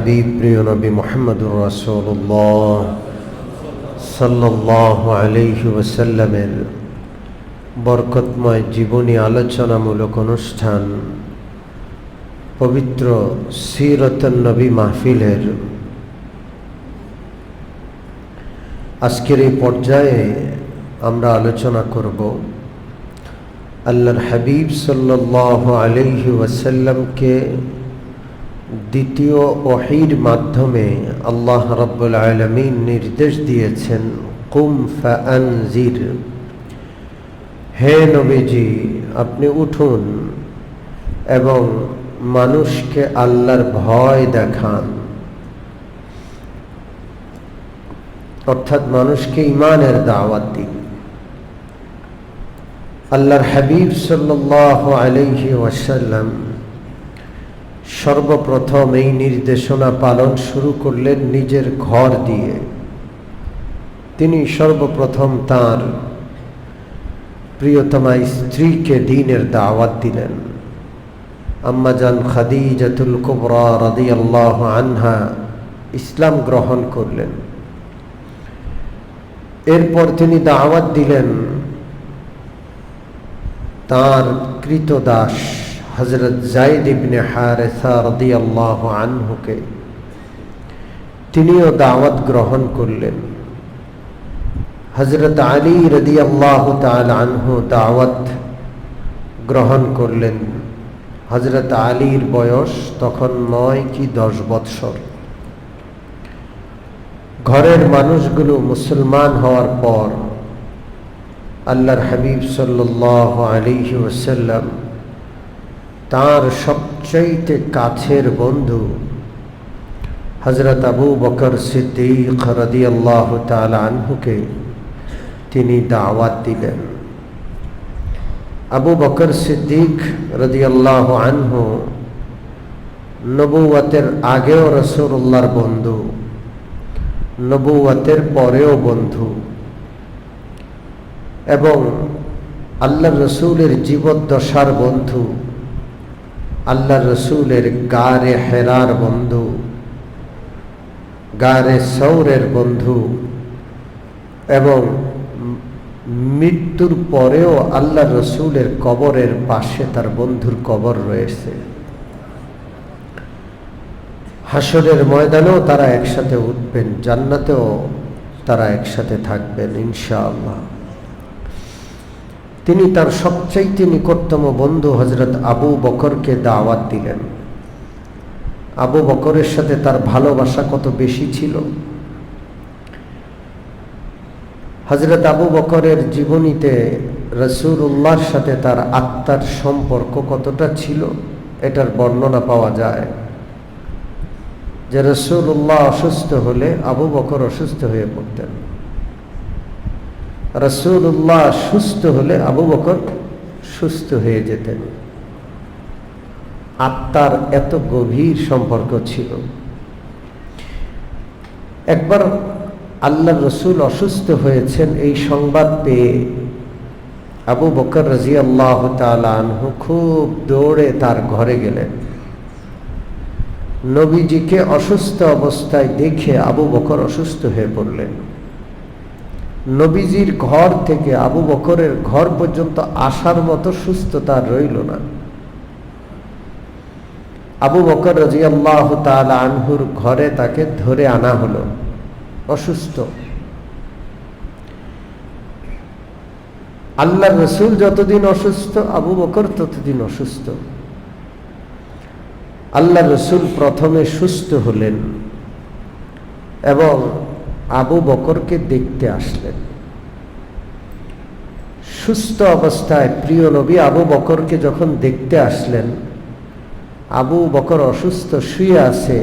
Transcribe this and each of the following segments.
হাবিব প্রিয় নবী মুহাম্মদুর রাসূলুল্লাহ সাল্লাল্লাহু আলাইহি ওয়াসাল্লামের বরকতময় জীবনী আলোচনামূলক অনুষ্ঠান পবিত্র সিরাতুন নবী মাহফিলের আজকের এই পর্যায়ে আমরা আলোচনা করব আল্লাহর হাবিব সাল্লাল্লাহু আলাইহি ওয়াসাল্লামকে দ্বিতীয় ওহীর মাধ্যমে আল্লাহ রাব্বুল আলামিন নির্দেশ দিয়েছেন, কুম ফাআনজির, হে নবীজি আপনি উঠুন এবং মানুষকে আল্লাহর ভয় দেখান, অর্থাৎ মানুষকে ঈমানের দাওয়াত দিন। আল্লাহর হাবিব সাল্লাল্লাহু আলাইহি ওয়াসাল্লাম সর্বপ্রথম এই নির্দেশনা পালন শুরু করলেন নিজের ঘর দিয়ে। তিনি সর্বপ্রথম তার প্রিয়তমা স্ত্রীকে দ্বীনের দাওয়াত দিলেন। আম্মা জান খাদিজাতুল কুবরা রাদিয়াল্লাহু আনহা ইসলাম গ্রহণ করলেন। এরপর তিনি দাওয়াত দিলেন তার কৃতদাস হযরত যায়েদ ইবনে হারেসা রাদিয়াল্লাহু আনহুকে, তিনিও দাওয়াত গ্রহণ করলেন। হযরত আলী রাদিয়াল্লাহু তাআলা আনহু দাওয়াত গ্রহণ করলেন। হযরত আলীর বয়স তখন 9 কি 10 বৎসর। ঘরের মানুষগুলো মুসলমান হওয়ার পর আল্লাহর হাবিব সাল্লাল্লাহু আলাইহি ওয়াসাল্লাম তার সবচাইতে কাছের বন্ধু হযরত আবু বকর সিদ্দিক রাদিয়াল্লাহু তাআলা আনহুকে তিনি দাওয়াত দিলেন। আবু বকর সিদ্দিক রাদিয়াল্লাহু আনহু নবুয়তের আগেও রাসূলুল্লাহর বন্ধু, নবুয়তের পরেও বন্ধু, এবং আল্লাহর রসুলের জীবদ্দশার বন্ধু, আল্লাহর রসুলের গারে হেরার বন্ধু, গারে সৌরের বন্ধু, এবং মৃত্যুর পরেও আল্লাহর রসুলের কবরের পাশে তার বন্ধুর কবর রয়েছে। হাসরের ময়দানেও তারা একসাথে উঠবেন, জান্নাতেও তারা একসাথে থাকবেন ইনশাআল্লাহ। তিনি তার সবচাইতে নিকটতম বন্ধু হযরত আবু বকরকে দাওয়াত দিলেন। আবু বকরের সাথে তার ভালোবাসা কত বেশি ছিল। হযরত আবু বকরের জীবনীতে রাসূলুল্লাহর সাথে তার আত্মার সম্পর্ক কতটা ছিল এটার বর্ণনা পাওয়া যায়, যে রাসূলুল্লাহ অসুস্থ হলে আবু বকর অসুস্থ হয়ে পড়তেন, রাসূলুল্লাহ সুস্থ হলে আবু বকর সুস্থ হয়ে যেতেন। আত্মার এত গভীর সম্পর্ক ছিল। একবার আল্লাহর রসুল অসুস্থ হয়েছেন এই সংবাদ পেয়ে আবু বকর রাদিয়াল্লাহু তাআলা আনহু খুব দৌড়ে তার ঘরে গেলেন। নবীজিকে অসুস্থ অবস্থায় দেখে আবু বকর অসুস্থ হয়ে পড়লেন। নবীজির ঘর থেকে আবু বকরের ঘর পর্যন্ত আসার মতো সুস্থতা রইল না। আবু বকর রাদিয়াল্লাহু তাআলা আনহুর ঘরে তাকে ধরে আনা হলো অসুস্থ। আল্লাহর রাসূল যতদিন অসুস্থ আবু বকর ততদিন অসুস্থ। আল্লাহর রাসূল প্রথমে সুস্থ হলেন এবং আবু বকরকে দেখতে আসলেন। সুস্থ অবস্থায় প্রিয় নবী আবু বকরকে যখন দেখতে আসলেন, আবু বকর অসুস্থ শুয়ে আছে।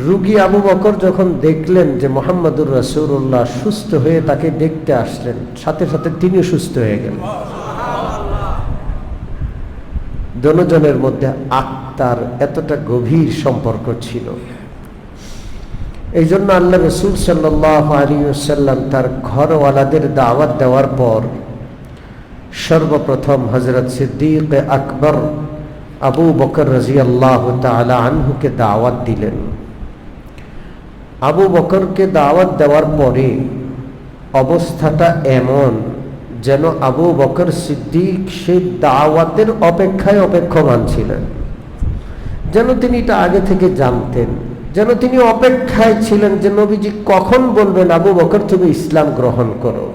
রোগী আবু বকর যখন দেখলেন যে মুহাম্মদুর রাসূলুল্লাহ সুস্থ হয়ে তাকে দেখতে আসলেন, সাথে সাথে তিনি সুস্থ হয়ে গেলেন। দুজনের মধ্যে আত্মার এতটা গভীর সম্পর্ক ছিল। এই জন্য আল্লাহ রাসূল সাল্লাল্লাহু আলাইহি ওয়াসাল্লাম তার ঘরওয়ালাদের দাওয়াত দেওয়ার পর সর্বপ্রথম হযরত সিদ্দিক আকবর আবু বকর রাদিয়াল্লাহু তাআলা আনহুকে দাওয়াত দিলেন। আবু বকরকে দাওয়াত দেওয়ার পরে অবস্থাটা এমন যেন আবু বকর সিদ্দিক সেই দাওয়াতের অপেক্ষায় অপেক্ষমান ছিলেন, যেন তিনি এটা আগে থেকে জানতেন, যেন তিনি অপেক্ষায় ছিলেন যে নবীজি কখন বলবেন আবু বকর তুমি ইসলাম গ্রহণ করো।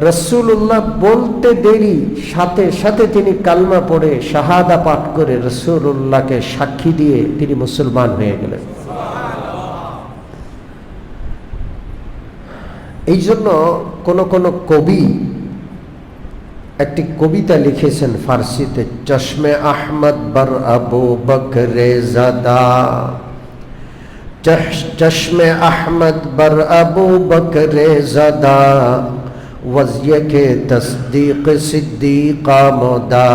রাসূলুল্লাহ বলতে দেরি, সাথে সাথে তিনি কালমা পড়ে শাহাদা পাঠ করে রাসূলুল্লাহকে সাক্ষী দিয়ে তিনি মুসলমান হয়ে গেলেন। এই জন্য কোন কবি একটি কবিতা লিখেছেন ফার্সিতে, চশমে আহমদ বর আবু বকরে জাদা, চশমে আহমদ বর আবু বকরে জাদা, ওয়াজিয়ে কে তসদীক সিদ্দীকা মোদা।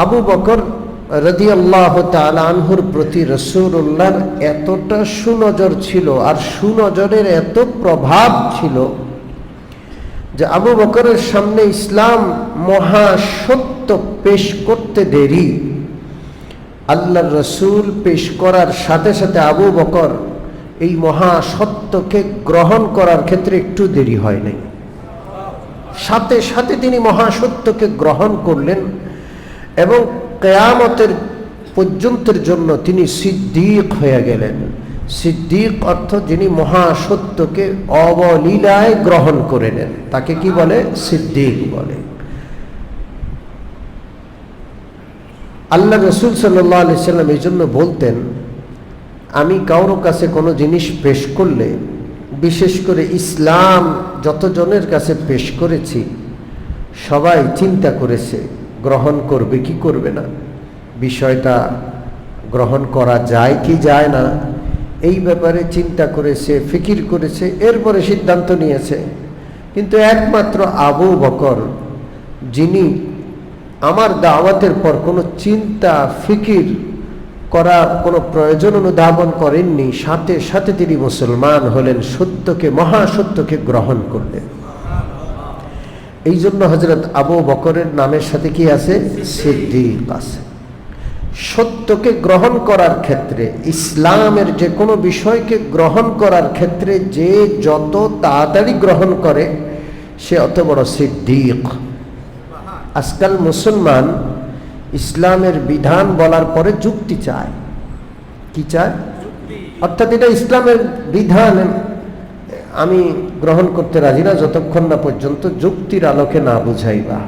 আবু বকর রাদিয়াল্লাহু তাআলা আনহুর প্রতি রাসূলুল্লাহর এতটা সুনজর ছিল আর সুনজরের এত প্রভাব ছিল যে আবু বকরের সামনে ইসলাম মহাসত্য পেশ করতে দেরি, আল্লাহর রাসূল পেশ করার সাথে সাথে আবু বকর এই মহাসত্যকে গ্রহণ করার ক্ষেত্রে একটু দেরি হয় নাই, সাথে সাথে তিনি মহাসত্যকে গ্রহণ করলেন এবং কিয়ামতের পর্যন্তের জন্য তিনি সিদ্দীক হয়ে গেলেন। সিদ্দীক অর্থ যিনি মহাসত্যকে অবলীলায় গ্রহণ করে নেন, তাকে কি বলে? সিদ্দীক বলে। আল্লাহ রাসূল সাল্লাল্লাহু আলাইহি সাল্লাম এই জন্য বলতেন, আমি কারো কাছে কোনো জিনিস পেশ করলে, বিশেষ করে ইসলাম যতজনের কাছে পেশ করেছি সবাই চিন্তা করেছে গ্রহণ করবে কি করবে না, বিষয়টা গ্রহণ করা যায় কি যায় না, এই ব্যাপারে চিন্তা করেছে, ফিকির করেছে, এরপরে সিদ্ধান্ত নিয়েছে। কিন্তু একমাত্র আবু বকর, যিনি আমার দাওয়াতের পর কোনো চিন্তা ফিকির করার কোনো প্রয়োজন অনুধাবন করেননি, সাথে সাথে তিনি মুসলমান হলেন, সত্যকে মহাসত্যকে গ্রহণ করলেন। এই জন্য হযরত আবু বকরের নামের সাথে কি আছে? সিদ্দীক আছে। সত্যকে গ্রহণ করার ক্ষেত্রে, ইসলামের যে কোনো বিষয়কে গ্রহণ করার ক্ষেত্রে যে যত তাড়াতাড়ি গ্রহণ করে সে অত বড় সিদ্দীক। আজকাল মুসলমান ইসলামের বিধান বলার পরে যুক্তি চায়। কি চায়? অর্থাৎ এটা ইসলামের বিধান, আমি গ্রহণ করতে রাজি না যতক্ষণ না পর্যন্ত যুক্তির আলোকে না বুঝাইবা।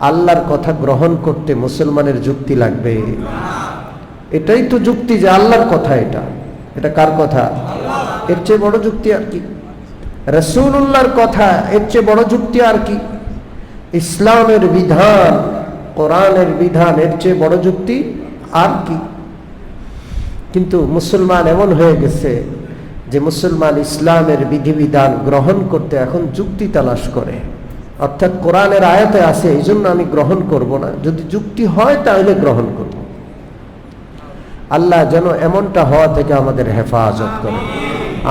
আল্লাহর কথা গ্রহণ করতে মুসলমানের যুক্তি লাগবে? এটাই তো যুক্তি যে আল্লাহর কথা, এটা কার কথা? এর চেয়ে বড় যুক্তি আর কি? রাসূলুল্লাহর কথা, এর চেয়ে বড় যুক্তি আর কি? ইসলামের বিধান, কোরআনের বিধান, এর চেয়ে বড় যুক্তি আর কি? কিন্তু মুসলমান এমন হয়ে গেছে যে মুসলমান ইসলামের বিধিবিধান গ্রহণ করতে এখন যুক্তি তালাশ করে। অর্থাৎ কোরআনের আয়াতে আছে এই জন্য আমি গ্রহণ করব না, যদি যুক্তি হয় তাহলে গ্রহণ করব। আল্লাহ যেন এমনটা হওয়া থেকে আমাদের হেফাজত করে,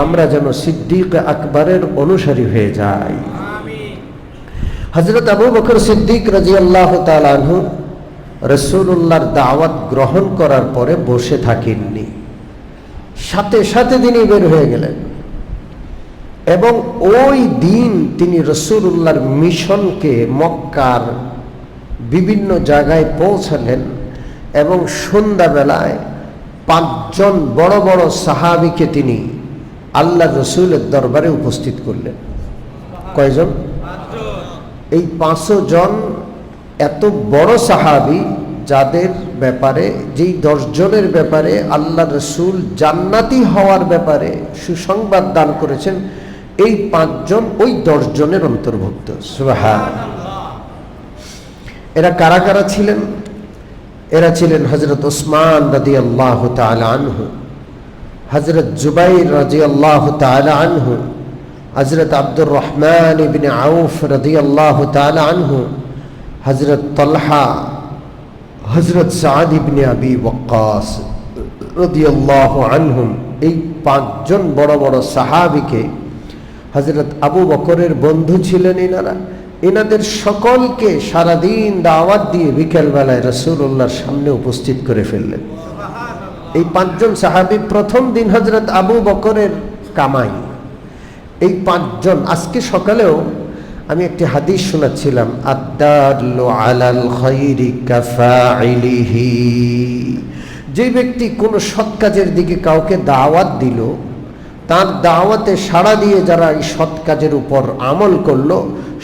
আমরা যেন সিদ্দীক আকবরের অনুসারী হয়ে যাই। হযরত আবু বকর সিদ্দীক রাদিয়াল্লাহু তাআলা আনহু রাসূলুল্লাহর দাওয়াত গ্রহণ করার পরে বসে থাকেননি, সাথে সাথে তিনি বের হয়ে গেলেন এবং ওই দিন তিনি রাসূলুল্লাহর মিশনকে মক্কার বিভিন্ন জায়গায় পৌঁছালেন এবং সন্ধ্যাবেলায় 5 জন বড় বড় সাহাবীকে তিনি আল্লাহর রাসূলের দরবারে উপস্থিত করলেন। কয়জন? 5 জন। এই 5 জন এত বড় সাহাবী যাদের ব্যাপারে, যেই 10 জনের ব্যাপারে আল্লাহ রাসূল জান্নাতি হওয়ার ব্যাপারে সুসংবাদ দান করেছেন, এই 5 জন ওই 10 জনের অন্তর্ভুক্ত। সুবহানাল্লাহ। এরা কারা কারা ছিলেন? এরা ছিলেন হযরত ওসমান রাদিয়াল্লাহু তাআলা আনহু, হযরত জুবাইর রাদিয়াল্লাহু তাআলা আনহু, হযরত আব্দুর রহমান ইবনে আউফ রাদিয়াল্লাহু তাআলা আনহু, হযরত তালহা, হযরত সাদ ইবনে আবি ওয়াক্কাস রাদিয়াল্লাহু আনহুম। এই 5 জন বড় বড় সাহাবীকে হযরত আবু বকরের বন্ধু ছিলেন এনারা। এনাদের সকলকে সারাদিন দাওয়াত দিয়ে বিকেলবেলায় রাসূলুল্লাহর সামনে উপস্থিত করে ফেললেন। এই 5 জন সাহাবী প্রথম দিন হযরত আবু বকরের কামাই। এই 5 জন, আজকে সকালেও আমি একটি হাদিস শোনাচ্ছিলাম, আদ-দাল্লু আলাল খায়রি কাফাইলিহি, যে ব্যক্তি কোনো সৎ কাজের দিকে কাউকে দাওয়াত দিল, তার দাওয়াতে সাড়া দিয়ে যারা এই সৎ কাজের উপর আমল করলো,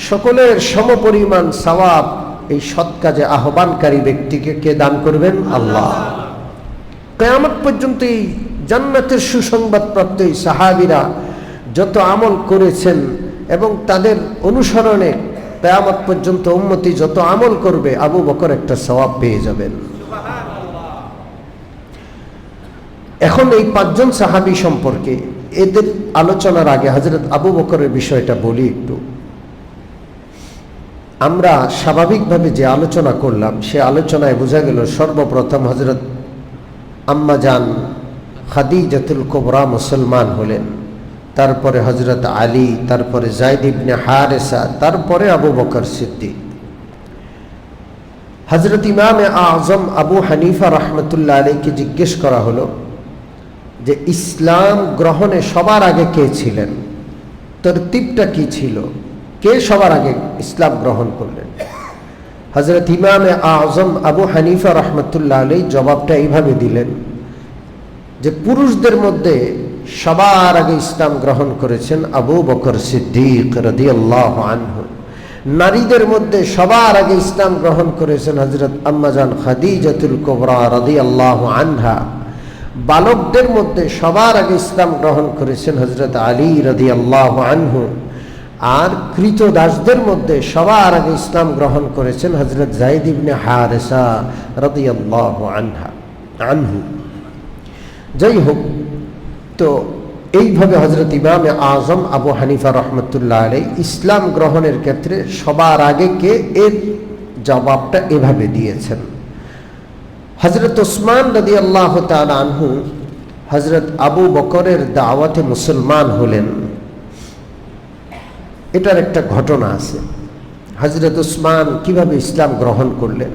সকলের সমপরিমাণ সওয়াব এই সৎ কাজে আহ্বানকারী ব্যক্তিকে কে দান করবেন? আল্লাহ। কিয়ামত পর্যন্ত এই জান্নাতের সুসংবাদপ্রাপ্ত এই সাহাবীরা যত আমল করেছেন এবং তাদের অনুসরণে কিয়ামত পর্যন্ত উম্মতি যত আমল করবে, আবু বকর একটা সওয়াব পেয়ে যাবেন। এখন এই 5 জন সাহাবী সম্পর্কে এদের আলোচনার আগে হযরত আবু বকরের বিষয়টা বলি একটু। আমরা স্বাভাবিকভাবে যে আলোচনা করলাম, সে আলোচনায় বোঝা গেল সর্বপ্রথম হযরত আম্মা জান খাদিজাতুল কুবরা মুসলমান হলেন, তারপরে হযরত আলী, তারপরে যায়েদ ইবনে হারেসা, তারপরে আবু বকর সিদ্দিক। হযরত ইমামে আযম আবু হানিফা রাহমাতুল্লাহ আলাইহিকে জিজ্ঞেস করা হলো যে ইসলাম গ্রহণে সবার আগে কে ছিলেন, তরতিবটা কি ছিল, কে সবার আগে ইসলাম গ্রহণ করলেন? হযরত ইমামে আযম আবু হানিফা রাহমাতুল্লাহ আলাইহি জবাবটা এইভাবে দিলেন যে পুরুষদের মধ্যে সবার আগে ইসলাম গ্রহণ করেছেন আবু বকর সিদ্দিক রাদিয়াল্লাহু আনহু। নারীদের মধ্যে সবার আগে ইসলাম গ্রহণ করেছেন হযরত আম্মা জান খাদিজাতুল কুবরা রাদিয়াল্লাহু আনহা। বালকদের মধ্যে সবার আগে ইসলাম গ্রহণ করেছেন হযরত আলী রাদিয়াল্লাহু আনহু। আর কৃতদাসদের মধ্যে সবার আগে ইসলাম গ্রহণ করেছেন হযরত যায়েদ ইবনে হারেসা রাদিয়াল্লাহু আনহু। যাই হোক, তো এইভাবে হযরত ইমামে আযম আবু হানিফা রাহমাতুল্লাহ আলাইহি ইসলাম গ্রহণের ক্ষেত্রে সবার আগে কে, এর জবাবটা এভাবে দিয়েছেন। হযরত ওসমান রাদিয়াল্লাহু তাআলা আনহু হযরত আবু বকরের দাওয়াতে মুসলমান হলেন। এটার একটা ঘটনা আছে। হযরত ওসমান কিভাবে ইসলাম গ্রহণ করলেন,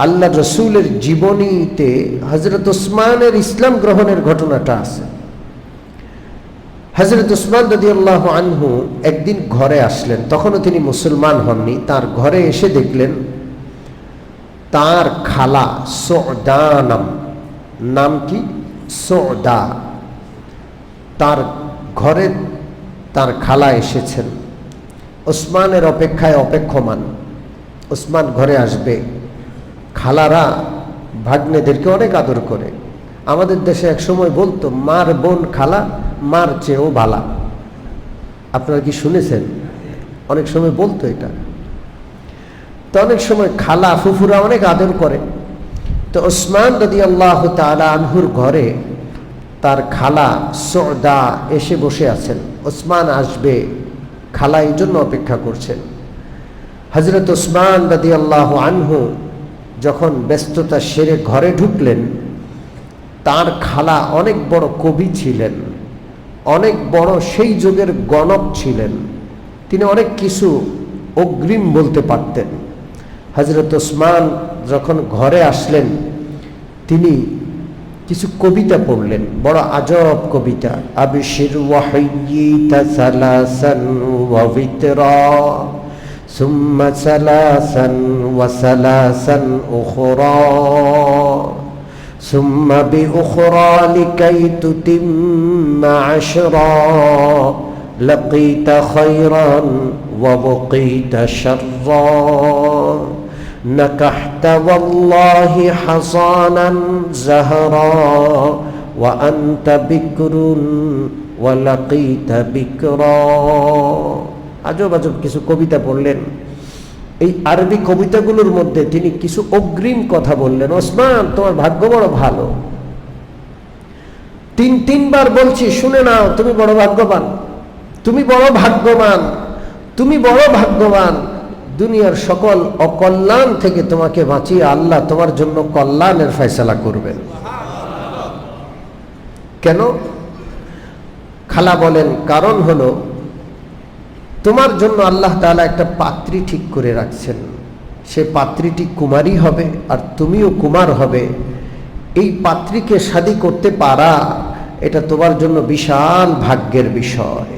আল্লাহ রসুলের জীবনীতে হযরত ওসমানের ইসলাম গ্রহণের ঘটনাটা আছে। হযরত ওসমান রাদিয়াল্লাহু আনহু একদিন ঘরে আসলেন, তখনও তিনি মুসলমান হননি। তার ঘরে এসে দেখলেন তার খালা সুদা, নাম কি? সুদা। তার ঘরে তার খালা এসেছেন, ওসমানের অপেক্ষায় অপেক্ষমান। ওসমান ঘরে আসবে, খালারা ভাগ্নেদেরকে অনেক আদর করে। আমাদের দেশে এক সময় বলতো মার বোন খালা মার চেয়েও ভালা। আপনারা কি শুনেছেন? অনেক সময় বলতো এটা। তো অনেক সময় খালা ফুফুরা অনেক আদর করে। তো ওসমান রাদিয়াল্লাহু তাআলা আনহুর ঘরে তার খালা সুদা এসে বসে আছেন। ওসমান আসবে, খালা এই জন্য অপেক্ষা করছেন। হযরত ওসমান রাদিয়াল্লাহু আনহু যখন ব্যস্ততা সেরে ঘরে ঢুকলেন, তার খালা অনেক বড় কবি ছিলেন, অনেক বড় সেই যুগের গণক ছিলেন। তিনি অনেক কিছু অগ্রিম বলতে পারতেন। হযরত ওসমান যখন ঘরে আসলেন, তিনি কিছু কবিতা পড়লেন, বড় আজব কবিতা। আবিশির ওয়াহিয়িতা সালাসান ওয়া বিতরা সুম্মা সালাসান ওয়া সালাসান উখরা সুম্মা বিউখরা লিকাই তুতিম্মা আশরা লাকিতা খায়রান ওয়া বকিতা শাররা نكحت والله حصانا زهرا وأنت بكر ولقيت بكرا। আজব আজব কিছু কবিতা পড়লেন। এই আরবি কবিতাগুলোর মধ্যে তিনি কিছু অগ্রিম কথা বললেন। ওসমান, তোমার ভাগ্য বড় ভালো। তিনবার বলছি, শুনে নাও, তুমি বড় ভাগ্যবান, তুমি বড় ভাগ্যবান, তুমি বড় ভাগ্যবান। দুনিয়ার সকল অকল্যাণ থেকে তোমাকে বাঁচিয়ে আল্লাহ তোমার জন্য কল্যাণের ফয়সালা করবেন। কেন? খালা বলেন, কারণ হলো তোমার জন্য আল্লাহ তাআলা একটা পাত্রী ঠিক করে রাখছেন। সে পাত্রীটি কুমারী হবে আর তুমিও কুমার হবে। এই পাত্রীকে শাদী করতে পারা এটা তোমার জন্য বিশাল ভাগ্যের বিষয়।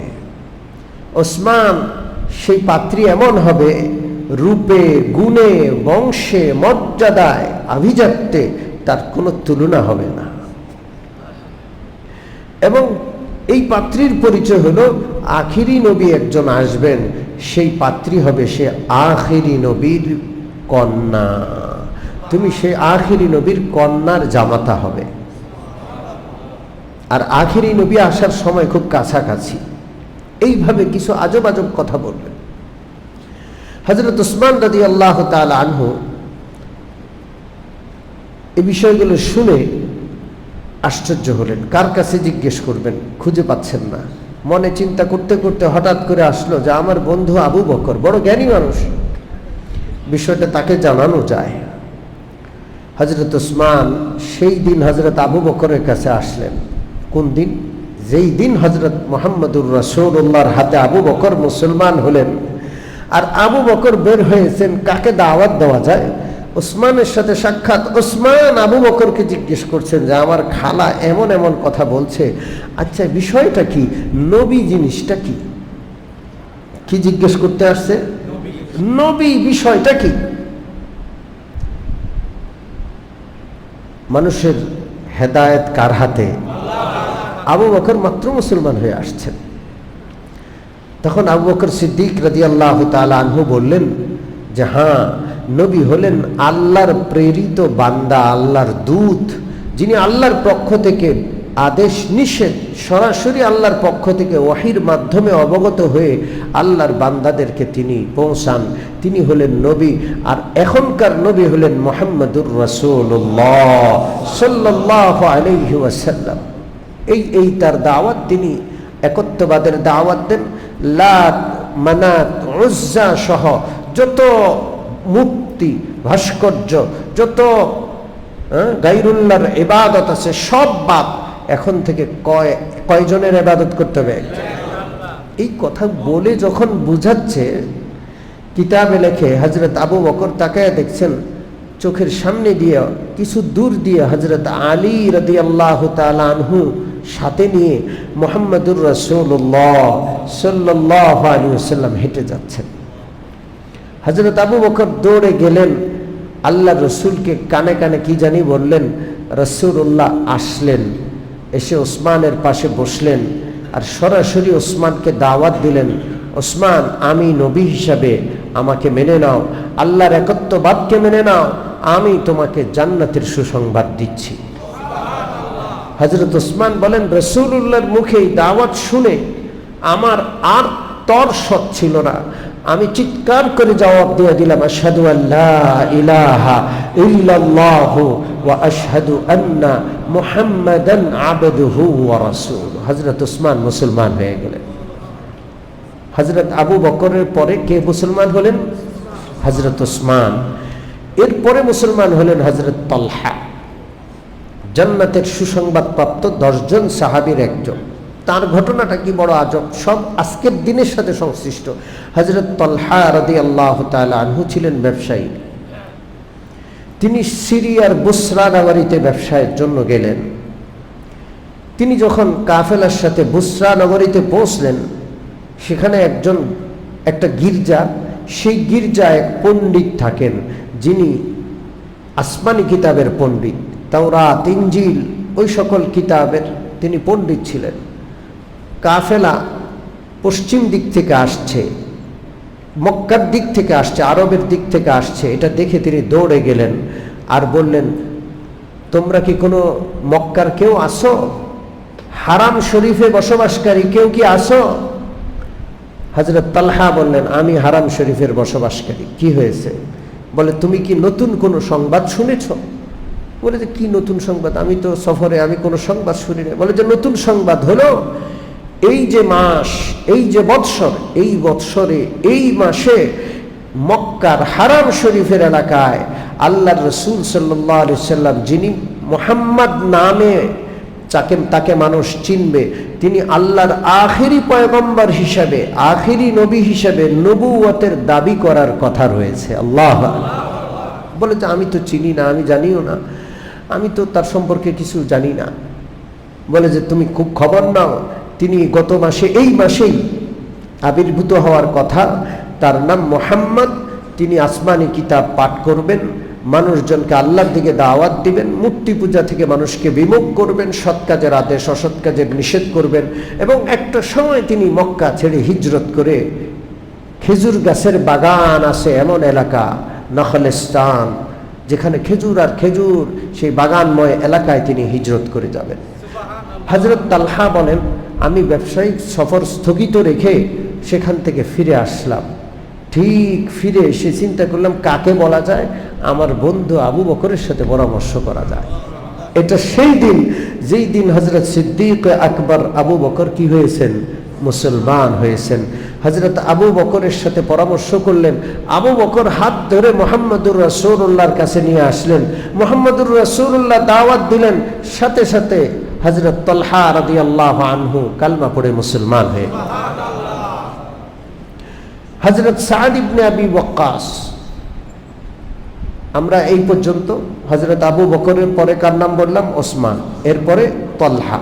ওসমান সেই পাত্রী এমন হবে, রূপে, গুণে, বংশে, মর্যাদায়, আভিজাত্যে তার কোনো তুলনা হবে না। এবং এই পাত্রীর পরিচয় হলো আখিরি নবী একজন আসবেন, সেই পাত্রী হবে সে আখিরি নবীর কন্যা। তুমি সেই আখিরি নবীর কন্যার জামাতা হবে। আর আখিরি নবী আসার সময় খুব কাছাকাছি। এইভাবে কিছু আজব আজব কথা বলবেন। হযরত উসমান রাদিয়াল্লাহু তাআলা আনহু এই বিষয়গুলো শুনে আশ্চর্য হলেন। কার কাছে জিজ্ঞেস করবেন, খুঁজে পাচ্ছেন না। মনে চিন্তা করতে করতে হঠাৎ করে আসলো যে আমার বন্ধু আবু বকর বড় জ্ঞানী মানুষ, বিষয়টা তাকে জানানো যায়। হযরত উসমান সেই দিন হযরত আবু বকরের কাছে আসলেন। কোন দিন? যেই দিন হযরত মুহাম্মদুর রাসূলুল্লাহর হাতে আবু বকর মুসলমান হলেন। আর আবু বকর বের হয়েছেন কাকে দাওয়াত দেওয়া যায়। ওসমানের সাথে সাক্ষাৎ। ওসমান আবু বকরকে জিজ্ঞেস করছেন যে আমার খালা এমন এমন কথা বলছে, আচ্ছা বিষয়টা কি, নবী জিনিসটা কি? কি জিজ্ঞেস করতে আসছে? নবী বিষয়টা কি? মানুষের হেদায়েত কার হাতে? আবু বকর মাত্র মুসলমান হয়ে আসছেন। তখন আবু বকর সিদ্দিক রাদিয়াল্লাহু তাআলা আনহু বললেন যে হ্যাঁ, নবী হলেন আল্লাহর প্রেরিত বান্দা, আল্লাহর দূত, যিনি আল্লাহর পক্ষ থেকে আদেশ নিষেধ সরাসরি আল্লাহর পক্ষ থেকে ওহীর মাধ্যমে অবগত হয়ে আল্লাহর বান্দাদেরকে তিনি পৌঁছান। তিনি হলেন নবী। আর এখনকার নবী হলেন মুহাম্মদুর রাসূলুল্লাহ সাল্লাল্লাহু আলাইহি ওয়াসাল্লাম। এই তার দাওয়াত। তিনি একত্ববাদের দাওয়াত দেন। লাত, মানাত, উজ্জা সহ যত মূর্তি, ভাস্কর্য, যত গায়রুল্লাহর ইবাদত আছে সব বাদ। এখন থেকে কয়জনের ইবাদত করতে হবে? এই কথা বলে যখন বুঝাচ্ছে, কিতাবে লেখে হযরত আবু বকর তাকায় দেখছেন চোখের সামনে দিয়ে কিছু দূর দিয়ে হযরত আলী রাদিয়াল্লাহু তাআলা আনহু সাথে নিয়ে মুহাম্মদুর রাসূলুল্লাহ সাল্লাল্লাহু আলাইহি ওয়াসাল্লাম হেঁটে যাচ্ছেন। হযরত আবু বকর দৌড়ে গেলেন, আল্লাহ রসুলকে কানে কানে কি জানি বললেন। রাসূলুল্লাহ আসলেন, এসে ওসমানের পাশে বসলেন আর সরাসরি ওসমানকে দাওয়াত দিলেন, ওসমান আমি নবী হিসাবে আমাকে মেনে নাও, আল্লাহর একত্ববাদকে মেনে নাও, আমি তোমাকে জান্নাতের সুসংবাদ দিচ্ছি। হযরত ওসমান বলেন রাসূলুল্লাহর মুখে এই দাওয়াত শুনে আমার আর তর সৎ ছিল না। আমি চিৎকার করে জবাব দিয়ে দিলাম, আশহাদু আল্লা ইলাহা ইল্লাল্লাহু ওয়া আশহাদু আন্না মুহাম্মাদান আবদুহু ওয়া রাসূলুহু। হযরত ওসমান মুসলমান হয়ে গেলেন। হযরত আবু বকরের পরে কে মুসলমান হলেন? হযরত ওসমান। এরপরে মুসলমান হলেন হযরত তালহা, জান্নাতের সুসংবাদ প্রাপ্ত 10 জন সাহাবীর একজন। তার ঘটনাটা কি বড় আজব, সব আজকের দিনের সাথে সংশ্লিষ্ট। হযরত তালহা রাদিয়াল্লাহু তাআলা আনহু ছিলেন ব্যবসায়ী। তিনি সিরিয়ার বুসরা নগরীতে ব্যবসায়ের জন্য গেলেন। তিনি যখন কাফেলার সাথে বুসরা নগরীতে পৌঁছলেন, সেখানে একটা গির্জা, সেই গির্জায় এক পণ্ডিত থাকেন যিনি আসমানি কিতাবের পণ্ডিত, তাওরাত, ইনজিল, ওই সকল কিতাবের তিনি পণ্ডিত ছিলেন। কাফেলা পশ্চিম দিক থেকে আসছে, মক্কার দিক থেকে আসছে, আরবের দিক থেকে আসছে। এটা দেখে তিনি দৌড়ে গেলেন আর বললেন, তোমরা কি কোনো মক্কার কেউ আসো? হারাম শরীফে বসবাসকারী কেউ কি আসো? হযরত তালহা বললেন, আমি হারাম শরীফের বসবাসকারী। কি হয়েছে? বলে, তুমি কি নতুন কোনো সংবাদ শুনেছ? বলে যে কি নতুন সংবাদ, আমি তো সফরে, আমি কোনো সংবাদ শুনি না। বলে যে নতুন সংবাদ হলো এই যে মাস, এই যে বৎসর, এই বৎসরে এই মাসে মক্কার হারাম শরীফের এলাকায় আল্লাহর রাসূল সাল্লাল্লাহু আলাইহি সাল্লাম, যিনি মুহাম্মদ নামে তাকে মানুষ চিনবে, তিনি আল্লাহর আখিরি পয়গম্বর হিসাবে, আখিরি নবী হিসাবে নবুয়তের দাবি করার কথা রয়েছে। আল্লাহ বলে যে আমি তো চিনি না, আমি জানিও না। আমি তো তার সম্পর্কে কিছু জানি না। বলে যে তুমি খুব খবর নাও, তিনি গত মাসে এই মাসেই আবির্ভূত হওয়ার কথা, তার নাম মুহাম্মদ, তিনি আসমানি কিতাব পাঠ করবেন, মানুষজনকে আল্লাহর দিকে দাওয়াত দিবেন, মূর্তি পূজা থেকে মানুষকে বিমুখ করবেন, সৎ কাজের আদেশ অসৎ কাজের নিষেধ করবেন, এবং একটা সময় তিনি মক্কা ছেড়ে হিজরত করে খেজুর গাছের বাগান আছে এমন এলাকা নখলেস্তান, যেখানে খেজুর আর খেজুর, সেই বাগানময় এলাকায় তিনি হিজরত করে যাবেন। হযরত তালহা বলেন, আমি ব্যবসায়িক সফর স্থগিত রেখে সেখান থেকে ফিরে আসলাম। ঠিক ফিরে এসে চিন্তা করলাম কাকে বলা যায়, আমার বন্ধু আবু বকরের সাথে পরামর্শ করা যায়। এটা সেই দিন যেই দিন হযরত সিদ্দিক আকবর আবু বকর কি হয়েছেন, মুসলমান হয়েছেন। হযরত আবু বকরের সাথে পরামর্শ করলেন। আবু বকর হাত ধরে মুহাম্মদুর রাসূলুল্লাহর কাছে নিয়ে আসলেন। মুহাম্মদুর রাসূলুল্লাহ দাওয়াত দিলেন, সাথে সাথে হযরত তালহা রাদিয়াল্লাহু আনহু কালমা পড়ে মুসলমান হয়ে গেলেন। হযরত সাদ ইবনে আবি ওয়াক্কাস, আমরা এই পর্যন্ত হযরত আবু বকরের পরে কার নাম বললাম, ওসমান, এরপরে তালহা,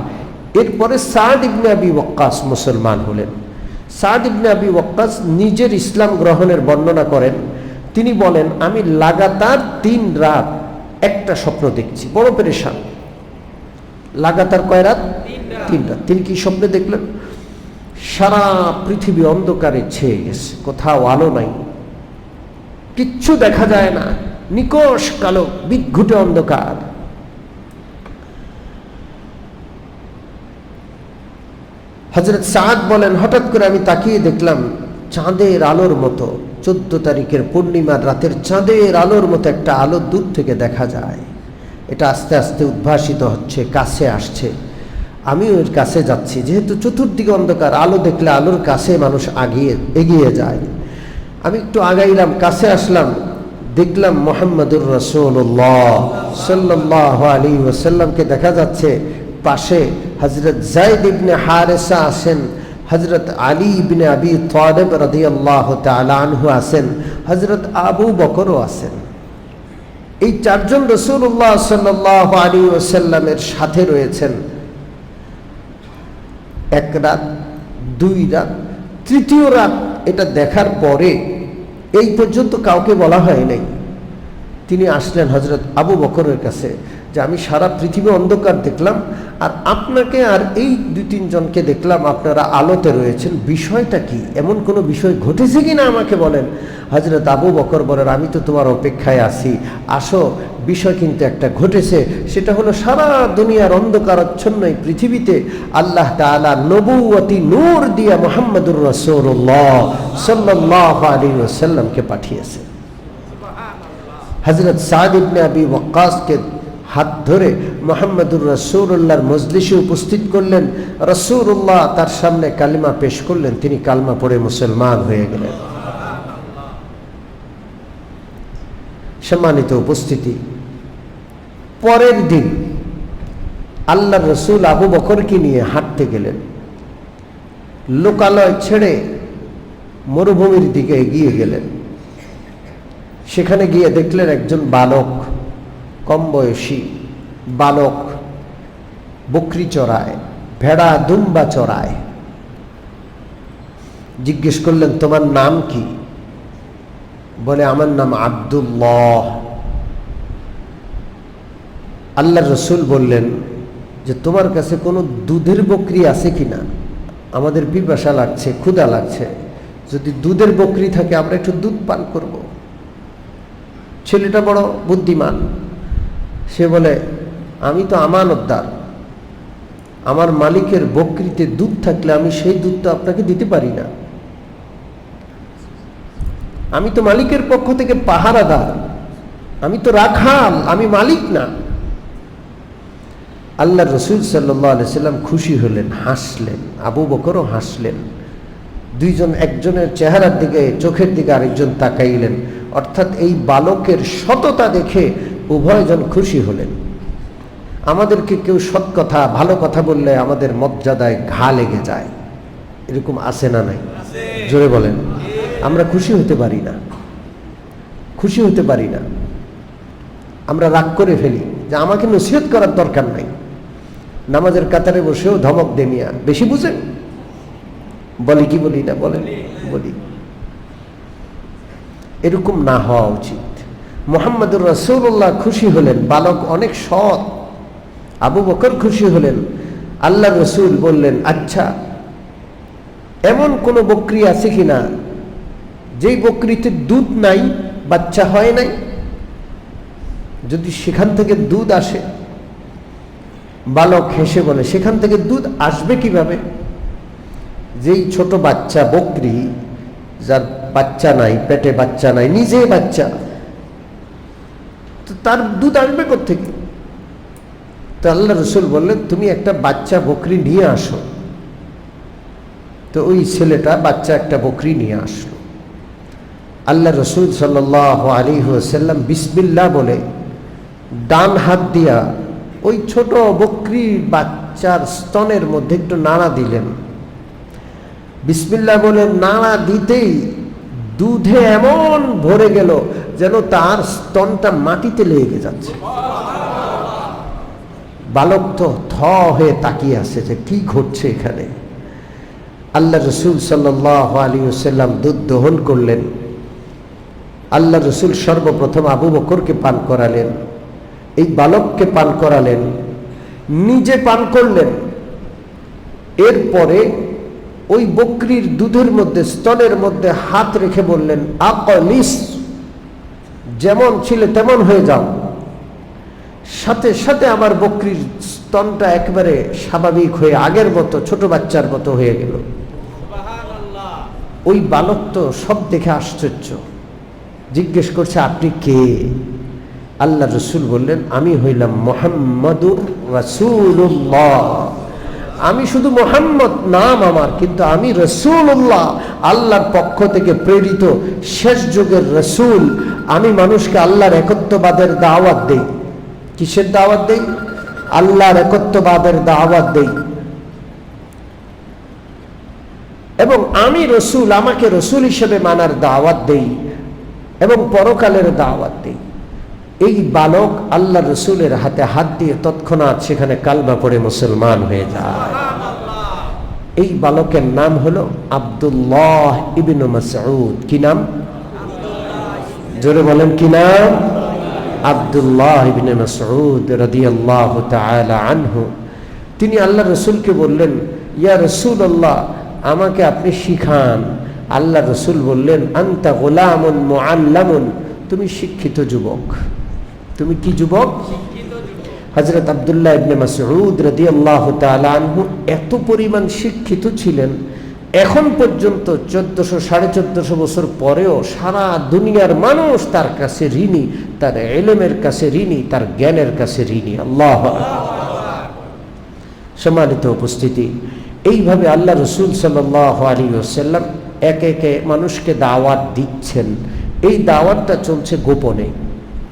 এরপরে সাদ ইবনে আবি ওয়াক্কাস মুসলমান হলেন। সাদ ইবনে আবি ওয়াক্কাস নিজের ইসলাম গ্রহণের বর্ণনা করেন। তিনি বলেন, আমি লাগাতার 3 রাত একটা স্বপ্ন দেখছি, বড় পেরেশান। লাগাতার কয় রাত? 3 রাত। তিনি কি স্বপ্নে দেখলেন? সারা পৃথিবী অন্ধকারে ছেয়ে গেছে, কোথাও আলো নাই, কিচ্ছু দেখা যায় না, নিকষ কালো বিদ্ঘুটে অন্ধকার। হযরত সাদ বলেন, হঠাৎ করে আমি তাকিয়ে দেখলাম চাঁদের আলোর মতো, 14 তারিখের পূর্ণিমার রাতের চাঁদের আলোর মতো একটা আলো দূর থেকে দেখা যায়। এটা আস্তে আস্তে উদ্ভাসিত হচ্ছে, কাছে আসছে। আমিও এর কাছে যাচ্ছি, যেহেতু চতুর্দিকে অন্ধকার, আলো দেখলে আলোর কাছে মানুষ এগিয়ে যায়। আমি একটু আগাইলাম, কাছে আসলাম, দেখলাম মুহাম্মদুর রাসূলুল্লাহ সাল্লাল্লাহু আলাইহি ওয়াসাল্লামকে দেখা যাচ্ছে। পাশে হযরত যায়েদ ইবনে হারেসা আছেন, হযরত আলী ইবনে আবি তালিব রাদিয়াল্লাহু তাআলা আনহু আছেন, হযরত আবু বকরও আছেন। এই 4 জন রাসূলুল্লাহ সাল্লাল্লাহু আলাইহি ওয়াসাল্লামের সাথে রয়েছেন। 1 রাত, 2 রাত, 3য় রাত এটা দেখার পরে এই পর্যন্ত কাউকে বলা হয় নাই। তিনি আসলেন হযরত আবু বকরের কাছে, যে আমি সারা পৃথিবী অন্ধকার দেখলাম, আর আপনাকে আর এই 2-3 জনকে দেখলাম আপনারা আলোতে রয়েছেন, বিষয়টা কি? এমন কোনো বিষয় ঘটেছে কিনা আমাকে বলেন। হযরত আবু বকর বলেন, আমি তো তোমার অপেক্ষায় আছি, আসো, বিষয় কিন্তু একটা ঘটেছে। সেটা হলো সারা দুনিয়ার অন্ধকারাচ্ছন্ন এই পৃথিবীতে আল্লাহ তাআলা নবুয়তি নূর দিয়া মুহাম্মদুর রাসূলুল্লাহ সাল্লাল্লাহু আলাইহি ওয়াসাল্লামকে পাঠিয়েছে। হযরত সাদ ইবনে আবি ওয়াক্কাসকে হাত ধরে মুহাম্মদুর রাসূলুল্লাহর মজলিসে উপস্থিত করলেন। রাসূলুল্লাহ তার সামনে কালিমা পেশ করলেন, তিনি কালিমা পড়ে মুসলমান হয়ে গেলেন। সম্মানিত উপস্থিতি, পরের দিন আল্লাহর রাসূল আবু বকরকে নিয়ে হাঁটতে গেলেন। লোকালয় ছেড়ে মরুভূমির দিকে এগিয়ে গেলেন। সেখানে গিয়ে দেখলেন একজন বালক, কম বয়সী বালক, বকরি চড়ায়, ভেড়া দুম্বা চড়ায়। জিজ্ঞেস করলেন, তোমার নাম কি? বলে, আমার নাম আব্দুল্লাহ। আল্লাহর রাসূল বললেন যে, তোমার কাছে কোনো দুধের বকরি আছে কিনা? আমাদের পিপাসা লাগছে, ক্ষুধা লাগছে, যদি দুধের বকরি থাকে আমরা একটু দুধ পান করব। ছেলেটা বড় বুদ্ধিমান, সে বলে, আমি তো আমানতদার, আমার মালিকের বকরিতে দুধ থাকলে আমি সেই দুধটা আপনাকে দিতে পারি না। আমি তো মালিকের পক্ষ থেকে পাহারাদার, আমি তো রাখাল, আমি মালিক না। আল্লাহর রাসূল সাল্লাল্লাহু আলাইহি সাল্লাম খুশি হলেন, হাসলেন, আবু বকরও হাসলেন। 2 জন একজনের চেহারার দিকে, চোখের দিকে আরেকজন তাকাইলেন, অর্থাৎ এই বালকের সততা দেখে উভয়জন খুশি হলেন। আমাদেরকে কেউ সৎ কথা, ভালো কথা বললে আমাদের মর্যাদায় ঘা লেগে যায়, এরকম আছে না নাই? জোরে বলেন। আমরা খুশি হতে পারি না, খুশি হতে পারি না, আমরা রাগ করে ফেলি। যে আমাকে নসিহত করার দরকার নাই, নামাজের কাতারে বসেও ধমক দে মিয়া, বেশি বুঝেন? বলি কি বলি না? বলেন, বলি। এরকম না হওয়া উচিত। মুহাম্মদুর রাসূলুল্লাহ খুশি হলেন, বালক অনেক সৎ। আবু বকর খুশি হলেন। আল্লাহ রসুল বললেন, আচ্ছা এমন কোন বকরি আছে কিনা যেই বকরিতে দুধ নাই, বাচ্চা হয় নাই? যদি সেখান থেকে দুধ আসে। বালক হেসে বলে, সেখান থেকে দুধ আসবে কিভাবে? যেই ছোট বাচ্চা বকরি, যার বাচ্চা নাই, পেটে বাচ্চা নাই, নিজে বাচ্চা, তো তার দুধ আসবে কোত্থেকে? তো আল্লাহ রসুল বললেন, তুমি একটা বাচ্চা বকরি নিয়ে আসো। তো ওই ছেলেটা বাচ্চা একটা বকরি নিয়ে আসলো। আল্লাহ রসুল সাল্লাল্লাহু আলাইহি ওয়াসাল্লাম বিসমিল্লাহ বলে ডান হাত দিয়া ওই ছোট বকরি বাচ্চার স্তনের মধ্যে একটু নাড়া দিলেন। বিসমিল্লাহ বলে নাড়া দিতেই দুধে এমন ভরে গেল যেন তার স্তনটা মাটিতে লেগে যাচ্ছে। বালক তো থ হয়ে তাকিয়ে আছে যে কি ঘটছে এখানে। আল্লাহ রসুল সাল্লাল্লাহু আলাইহি ওয়াসাল্লাম দুধ দহন করলেন। আল্লাহ রসুল সর্বপ্রথম আবু বকরকে পান করালেন, এই বালককে পান করালেন, নিজে পান করলেন। এরপরে ওই বকরির দুধের মধ্যে, স্তনের মধ্যে হাত রেখে বললেন, আকলিস, যেমন ছিলে তেমন হয়ে যাও। সাথে সাথে আমার বকরির স্তনটা একেবারে স্বাভাবিক হয়ে আগের মতো ছোট বাচ্চার মতো হয়ে গেল। ওই বালক তো সব দেখে আশ্চর্য, জিজ্ঞেস করছে, আপনি কে? আল্লাহ রসুল বললেন, আমি হইলাম মুহাম্মাদুর রাসূলুল্লাহ। আমি শুধু মোহাম্মদ নাম আমার, কিন্তু আমি রাসূলুল্লাহ, আল্লাহর পক্ষ থেকে প্রেরিত শেষ যুগের রাসূল। আমি মানুষকে আল্লাহর একত্ববাদের দাওয়াত দেই। কিসের দাওয়াত দেই? আল্লাহর একত্ববাদের দাওয়াত দেই। এবং আমি রসুল, আমাকে রসুল হিসেবে মানার দাওয়াত দেই এবং পরকালের দাওয়াত দেই। এই বালক আল্লাহ রসুলের হাতে হাত দিয়ে তৎক্ষণাৎ সেখানে কালমা পড়ে মুসলমান হয়ে যায়। এই বালকের নাম হলো আব্দুল্লাহ ইবনে মাসউদ। কি নাম? জোরে বলেন, কি নাম? আব্দুল্লাহ ইবনে মাসউদ রাদিয়াল্লাহু তাআলা আনহু। তিনি আল্লাহ রসুলকে বললেন, ইয়া রাসূলুল্লাহ, আমাকে আপনি শিখান। আল্লাহ রসুল বললেন, আনতা গোলামুন মুআল্লামুন, তুমি শিক্ষিত যুবক। তুমি কি যুবক? হযরত আব্দুল্লাহ ইবনে মাসউদ রাদিয়াল্লাহু তাআলা আনহু এত পরিমাণ শিক্ষিত ছিলেন, এখন পর্যন্ত 1400-1450 বছর পরেও সারা দুনিয়ার মানুষ তার কাছে ঋণী, তার ইলমের কাছে ঋণী, তার জ্ঞানের কাছে ঋণী। আল্লাহু আকবার। সম্মানিত উপস্থিতি, এইভাবে আল্লাহ রসুল সাল্লাল্লাহু আলাইহি ওয়াসাল্লাম একে একে মানুষকে দাওয়াত দিচ্ছেন। এই দাওয়াতটা চলছে গোপনে,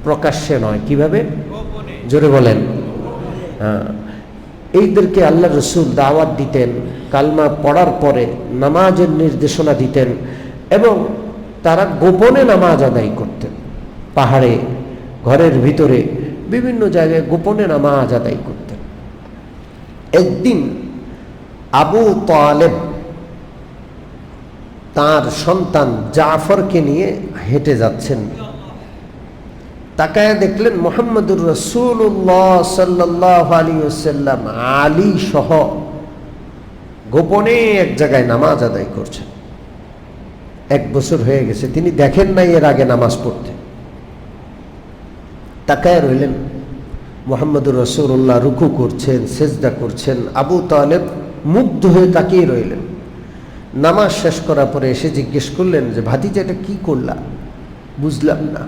প্রকাশ্যে নয়। কিভাবে? জোরে বলেন। হ্যাঁ, এইদেরকে আল্লাহ রসুল দাওয়াত দিতেন, কালমা পড়ার পরে নামাজের নির্দেশনা দিতেন এবং তারা গোপনে নামাজ আদায় করতেন। পাহাড়ে, ঘরের ভিতরে, বিভিন্ন জায়গায় গোপনে নামাজ আদায় করতেন। একদিন আবু তালেব তার সন্তান জাফরকে নিয়ে হেঁটে যাচ্ছেন। তাকায় দেখলেন মুহাম্মদুর রাসূলুল্লাহ সাল্লাল্লাহু আলাইহি ওয়াসাল্লাম আলী সহ গোপনে এক জায়গায় নামাজ আদায় করছেন। 1 বছর হয়ে গেছে, তিনি দেখেন নাই এর আগে নামাজ পড়তে। তাকায় রইলেন, মুহাম্মদুর রাসূলুল্লাহ রুকু করছেন, সেজদা করছেন। আবু তালেব মুগ্ধ হয়ে তাকিয়ে রইলেন। নামাজ শেষ করার পরে এসে জিজ্ঞেস করলেন যে, ভাতিজা, এটা কি করলা? বুঝলাম না।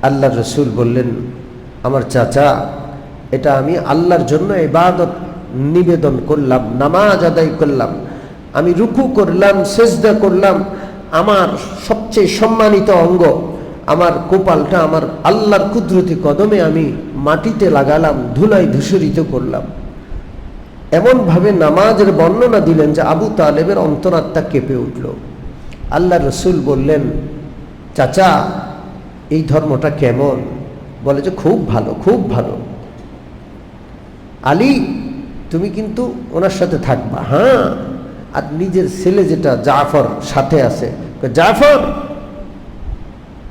আল্লাহ রসুল বললেন, আমার চাচা, এটা আমি আল্লাহর জন্য ইবাদত নিবেদন করলাম, নামাজ আদায় করলাম, আমি রুকু করলাম, সেজদা করলাম। আমার সবচেয়ে সম্মানিত অঙ্গ, আমার কপালটা আমার আল্লাহর কুদরতি কদমে আমি মাটিতে লাগালাম, ধুলায় ধূসরিত করলাম। এমনভাবে নামাজের বর্ণনা দিলেন যে আবু তালেবের অন্তরাত্মা কেঁপে উঠল। আল্লাহ রসুল বললেন, চাচা, এই ধর্মটা কেমন? বলে যে খুব ভালো, খুব ভালো। আলী, তুমি কিন্তু ওনার সাথে থাকবা। হ্যাঁ। আর নিজের ছেলে যেটা জাফর সাথে আছে, জাফর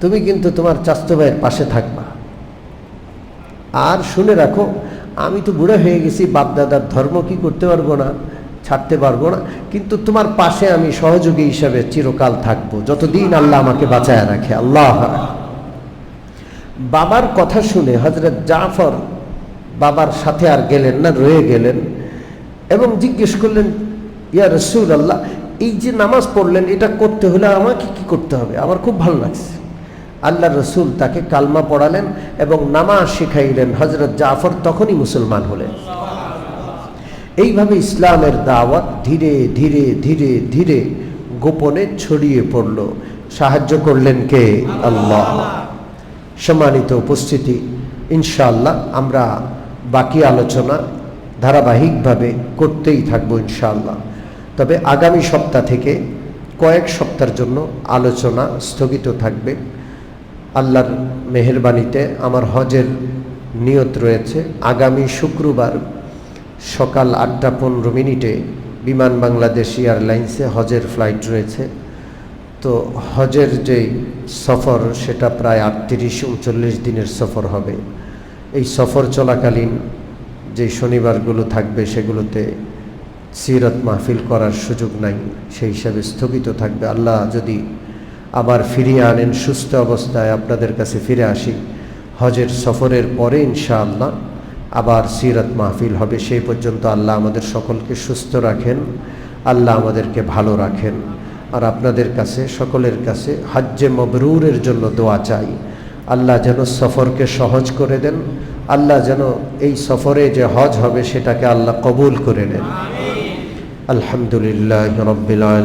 তুমি কিন্তু তোমার চাচাতো ভাইয়ের পাশে থাকবা। আর শুনে রাখো, আমি তো বুড়া হয়ে গেছি, বাপ দাদার ধর্ম কি করতে পারবো না, ছাড়তে পারবো না, কিন্তু তোমার পাশে আমি সহযোগী হিসাবে চিরকাল থাকবো, যতদিন আল্লাহ আমাকে বাঁচায় রাখে। আল্লাহ। বাবার কথা শুনে হযরত জাফর বাবার সাথে আর গেলেন না, রয়ে গেলেন এবং জিজ্ঞেস করলেন, ইয়া রাসূলুল্লাহ, এই যে নামাজ পড়লেন এটা করতে হলে আমাকে কি করতে হবে? আমার খুব ভালো লাগছে। আল্লাহ রসুল তাকে কালমা পড়ালেন এবং নামাজ শিখাইলেন। হযরত জাফর তখনই মুসলমান হলেন। এইভাবে ইসলামের দাওয়াত ধীরে ধীরে ধীরে ধীরে গোপনে ছড়িয়ে পড়ল। সাহায্য করলেন কে? আল্লাহ। সম্মানিত উপস্থিতি, ইনশাআল্লাহ আমরা বাকি আলোচনা ধারাবাহিকভাবে করতেই থাকবো ইনশাআল্লাহ। তবে আগামী সপ্তাহ থেকে কয়েক সপ্তাহের জন্য আলোচনা স্থগিত থাকবে। আল্লাহর মেহেরবানিতে আমার হজের নিয়ত রয়েছে। আগামী শুক্রবার সকাল 8:15 বিমান বাংলাদেশ এয়ারলাইন্সে হজের ফ্লাইট রয়েছে। তো হজের যেই সফর সেটা প্রায় 38-39 দিনের সফর হবে। এই সফর চলাকালীন যে শনিবারগুলো থাকবে সেগুলোতে সিরাত মাহফিল করার সুযোগ নাই, সেই হিসাবে স্থগিত থাকবে। আল্লাহ যদি আবার ফিরিয়ে আনেন সুস্থ অবস্থায়, আপনাদের কাছে ফিরে আসি হজের সফরের পরে ইনশাআল্লাহ আবার সিরাত মাহফিল হবে। সেই পর্যন্ত আল্লাহ আমাদের সকলকে সুস্থ রাখেন, আল্লাহ আমাদেরকে ভালো রাখেন। আর আপনাদের কাছে, সকলের কাছে হজ্জে মবরুরের জন্য দোয়া চাই। আল্লাহ যেন সফরকে সহজ করে দেন, আল্লাহ যেন এই সফরে যে হজ হবে সেটাকে আল্লাহ কবুল করে নেন। আলহামদুলিল্লাহ রাব্বিল আলামিন।